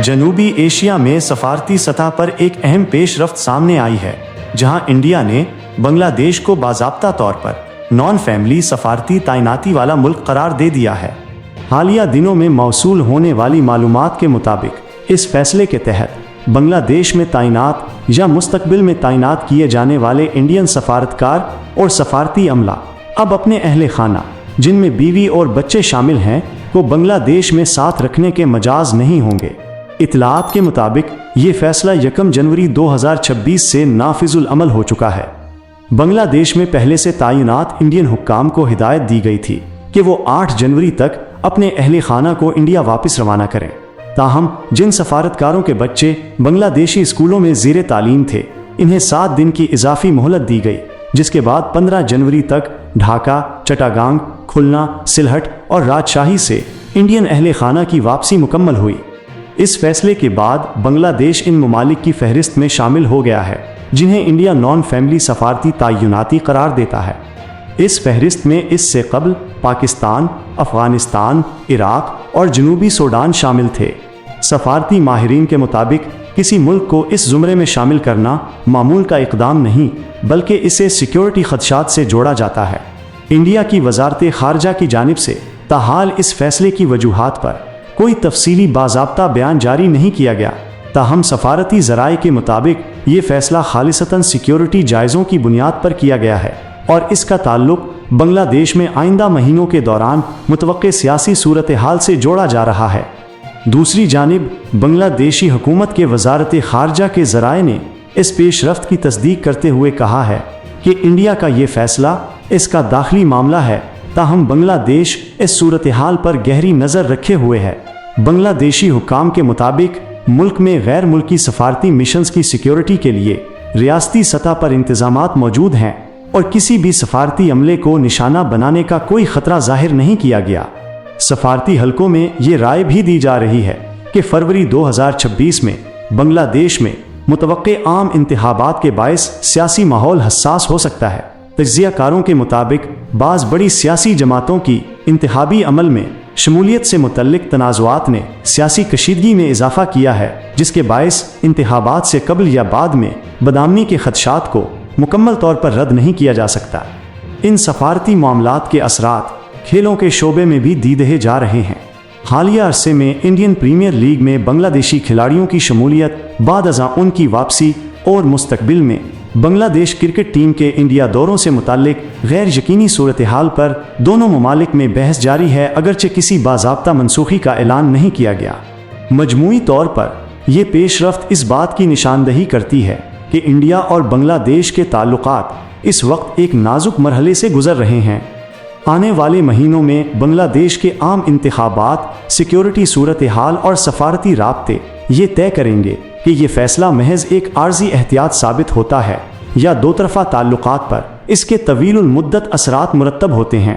जनूबी एशिया में सफारती सतह पर एक अहम पेशरफ्त सामने आई है, जहां इंडिया ने बांग्लादेश को बाज़ाब्ता तौर पर नॉन फैमिली सफारती तैनाती वाला मुल्क करार दे दिया है। हालिया दिनों में मौसूल होने वाली मालूमात के मुताबिक इस फैसले के तहत बांग्लादेश में तैनात या मुस्तकबिल में तैनात किए जाने वाले इंडियन सफारतकार और सफारती अमला अब अपने अहले खाना, जिनमें बीवी और बच्चे शामिल हैं, को बांग्लादेश में साथ रखने के मजाज नहीं होंगे। इतलात के मुताबिक ये फैसला 1 जनवरी 2026 से नाफिजुल अमल हो चुका है। बांग्लादेश में पहले से तैनात इंडियन हुक्काम को हिदायत दी गई थी कि वो 8 जनवरी तक अपने अहले खाना को इंडिया वापस रवाना करें। ताहम जिन सफारतकारों के बच्चे बांग्लादेशी स्कूलों में ज़ेरे तालीम थे, इन्हें 7 दिन की इजाफी मोहलत दी गई, जिसके बाद 15 जनवरी तक ढाका, चट्टागांग, खुलना, सिलहट और राजशाही से इंडियन अहले खाना की वापसी मुकम्मल हुई। इस फैसले के बाद बांग्लादेश इन ममालिक की फहरिस्त में शामिल हो गया है जिन्हें इंडिया नॉन फैमिली सफारती तैनाती करार देता है। इस फहरिस्त में इससे कबल पाकिस्तान, अफगानिस्तान, इराक और जनूबी सूडान शामिल थे। सफारती माहिरीन के मुताबिक किसी मुल्क को इस ज़ुमरे में शामिल करना मामूल का इक़दाम नहीं, बल्कि इसे सिक्योरिटी खदशात से जोड़ा जाता है। इंडिया की वजारत खारजा की जानिब से ताहाल इस फैसले की वजूहात पर कोई तफसीली बाज़ाब्ता बयान जारी नहीं किया गया। ताहम सफारती ज़राए के मुताबिक ये फैसला खालिसतन सिक्योरिटी जायज़ों की बुनियाद पर किया गया है और इसका ताल्लुक बांग्लादेश में आइंदा महीनों के दौरान मुतवक्के सियासी सूरत हाल से जोड़ा जा रहा है। दूसरी जानिब बांग्लादेशी हुकूमत के वजारत खारजा के ज़राए ने इस पेशरफ्त की तस्दीक करते हुए कहा है कि इंडिया का ये फैसला इसका दाखिली मामला है, ताहम बांग्लादेश इस सूरत हाल पर गहरी नज़र रखे हुए है। बांग्लादेशी हुक्काम के मुताबिक मुल्क में गैर मुल्की सफारती मिशंस की सिक्योरिटी के लिए रियासती सतह पर इंतजामात मौजूद हैं और किसी भी सफारती अमले को निशाना बनाने का कोई खतरा जाहिर नहीं किया गया। सफारती हलकों में ये राय भी दी जा रही है कि फरवरी 2026 में बांग्लादेश में मुतवक्के आम इंतखाबात के बायस सियासी माहौल हसास हो सकता है। तज्ज़ियाकारों के मुताबिक बाज़ बड़ी सियासी जमातों की इंतखाबी अमल में शमूलियत से मुतल्लिक तनाज़ुआत ने सियासी कशीदगी में इजाफा किया है, जिसके बायस इंतखाबात से कबल या बाद में बदआमनी के खदशात को मुकम्मल तौर पर रद्द नहीं किया जा सकता। इन सफारती मामलात के असरात खेलों के शोबे में भी दीदे जा रहे हैं। हालिया अरसे में इंडियन प्रीमियर लीग में बांग्लादेशी खिलाड़ियों की शमूलियत, बाद अज़ां उनकी वापसी और मुस्तकबिल में बांग्लादेश क्रिकेट टीम के इंडिया दौरों से मुताल्लिक गैर यकीनी सूरत हाल पर दोनों ममालिक में बहस जारी है, अगरचे किसी बाज़ाब्ता मनसूखी का ऐलान नहीं किया गया। मजमूई तौर पर यह पेशरफ्त इस बात की निशानदही करती है कि इंडिया और बांग्लादेश के ताल्लुकात इस वक्त एक नाजुक मरहले से गुजर रहे हैं। आने वाले महीनों में बांग्लादेश के आम इंतखाबात, सिक्योरिटी सूरत हाल और सफारती राब्ते ये तय करेंगे कि ये फैसला महज एक आर्जी एहतियात साबित होता है या दो तरफा ताल्लुकात पर इसके तवीलुल मुद्दत असरात मुरत्तब होते हैं।